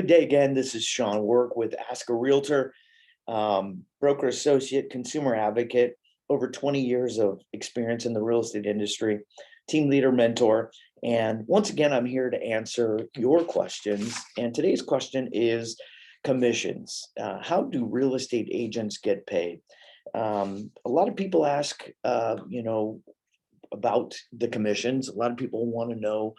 Good day again. This is Sean Work with Ask a Realtor, broker associate, consumer advocate, over 20 years of experience in the real estate industry, team leader, mentor. And once again, I'm here to answer your questions. And today's question is commissions. How do real estate agents get paid? A lot of people ask, about the commissions. A lot of people want to know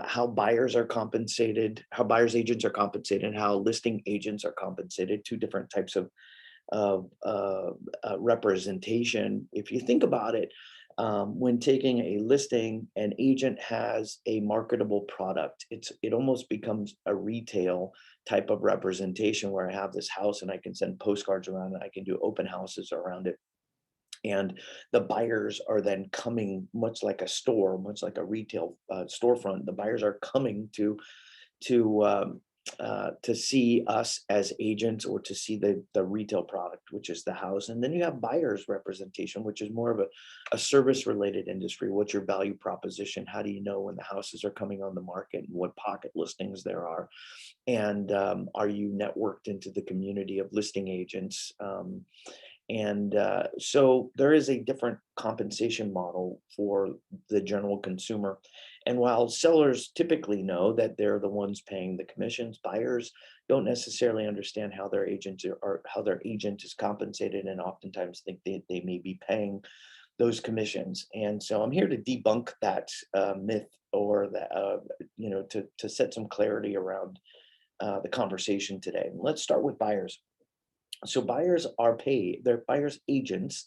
how buyers are compensated, how buyers agents are compensated, and how listing agents are compensated. Two different types of representation. If you think about it, when taking a listing, an agent has a marketable product. It almost becomes a retail type of representation where I have this house and I can send postcards around it. I can do open houses around it, and the buyers are then coming, much like a store, much like a retail storefront. The buyers are coming to to see us as agents, or to see the retail product, which is the house. And then you have buyers representation, which is more of a service related industry. What's your value proposition? How do you know when the houses are coming on the market and what pocket listings there are? And are you networked into the community of listing agents? And so there is a different compensation model for the general consumer. And while sellers typically know that they're the ones paying the commissions, buyers don't necessarily understand how their agents are how their agent is compensated, and oftentimes think they may be paying those commissions. And so I'm here to debunk that myth, or that to set some clarity around the conversation today. Let's start with buyers. So buyers are paid, they're buyers agents.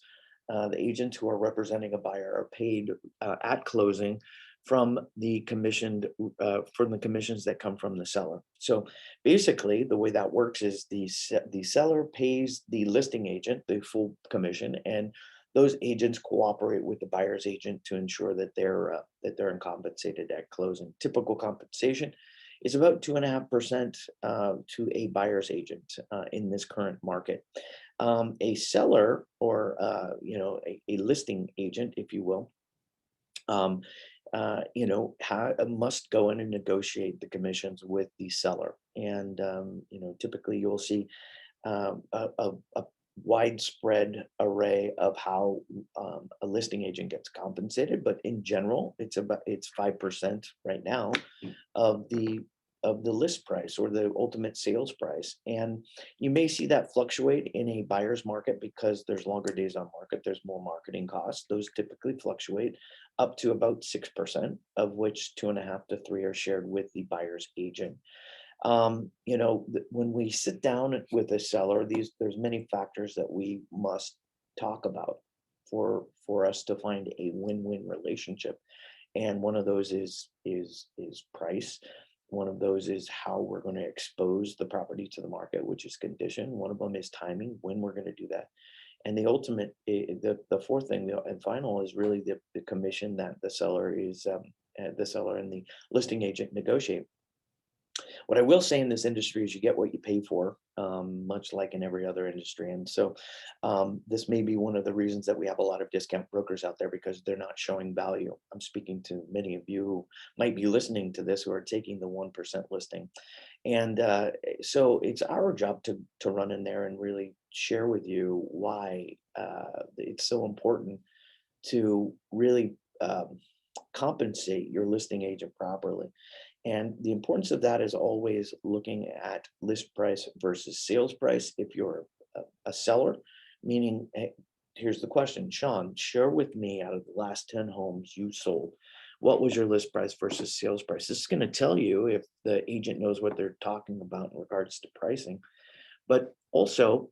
The agents who are representing a buyer are paid at closing from from the commissions that come from the seller. So basically, the way that works is the seller pays the listing agent the full commission, and those agents cooperate with the buyer's agent to ensure that they're compensated at closing. Typical compensation is about 2.5% to a buyer's agent in this current market. A seller, or a listing agent, if you will, um, must go in and negotiate the commissions with the seller. And typically you'll see a widespread array of how a listing agent gets compensated, but in general, it's 5% right now of the list price, or the ultimate sales price. And you may see that fluctuate in a buyer's market because there's longer days on market, there's more marketing costs. Those typically fluctuate up to about 6%, of which 2.5 to 3 are shared with the buyer's agent. When we sit down with a seller, there's many factors that we must talk about for us to find a win-win relationship. And one of those is price. One of those is how we're going to expose the property to the market, which is condition. One of them is timing, when we're going to do that. And the ultimate, the fourth thing, and final, is really the commission that the seller and the listing agent negotiate. What I will say in this industry is you get what you pay for, much like in every other industry. And so this may be one of the reasons that we have a lot of discount brokers out there, because they're not showing value. I'm speaking to many of you who might be listening to this, who are taking the 1% listing. And so it's our job to run in there and really share with you why it's so important to really compensate your listing agent properly. And the importance of that is always looking at list price versus sales price. If you're a seller, meaning, here's the question, Sean, share with me, out of the last 10 homes you sold, what was your list price versus sales price? This is going to tell you if the agent knows what they're talking about in regards to pricing. But also,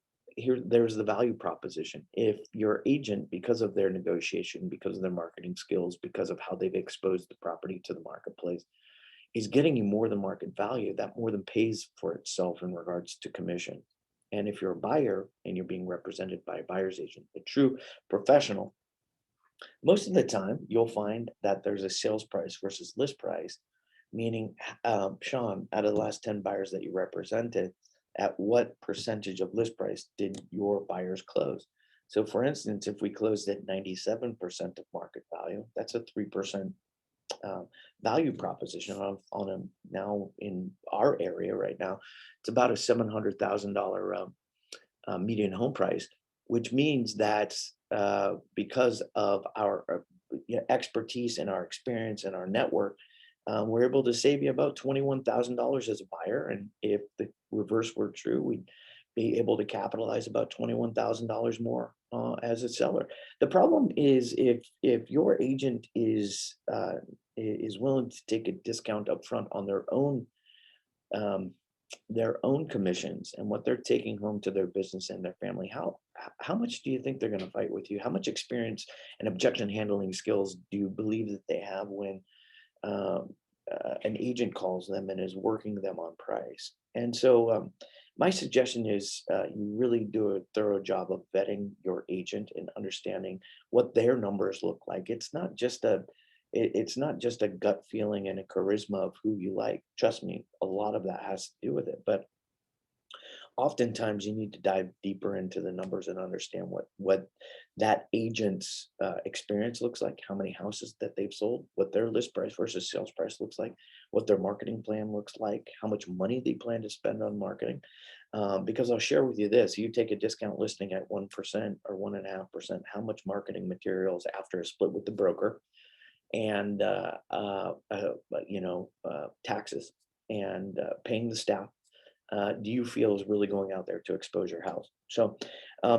there's the value proposition. If your agent, because of their negotiation, because of their marketing skills, because of how they've exposed the property to the marketplace, is getting you more than market value, that more than pays for itself in regards to commission. And if you're a buyer and you're being represented by a buyer's agent, a true professional, most of the time you'll find that there's a sales price versus list price, meaning, Sean, out of the last 10 buyers that you represented, at what percentage of list price did your buyers close? So for instance, if we closed at 97% of market value, that's a 3% uh, value proposition on a now in our area right now. It's about a $700,000 median home price, which means that because of our expertise and our experience and our network, we're able to save you about $21,000 as a buyer. And if the reverse were true, we'd be able to capitalize about $21,000 more as a seller. The problem is if your agent is willing to take a discount up front on um, their own commissions and what they're taking home to their business and their family, how much do you think they're going to fight with you? How much experience and objection handling skills do you believe that they have when um, an agent calls them and is working them on price? And so, my suggestion is you really do a thorough job of vetting your agent and understanding what their numbers look like. It's not just a gut feeling and a charisma of who you like. Trust me, a lot of that has to do with it. But oftentimes you need to dive deeper into the numbers and understand what that agent's experience looks like, how many houses that they've sold, what their list price versus sales price looks like, what their marketing plan looks like, how much money they plan to spend on marketing. Because I'll share with you this: you take a discount listing at 1% or 1.5%, how much marketing materials after a split with the broker and taxes and paying the staff, do you feel is really going out there to expose your house? So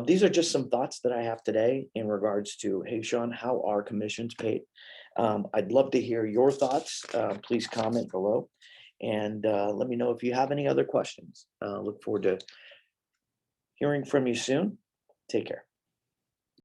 these are just some thoughts that I have today in regards to, hey, Sean, how are commissions paid? I'd love to hear your thoughts. Please comment below and let me know if you have any other questions. Look forward to hearing from you soon. Take care.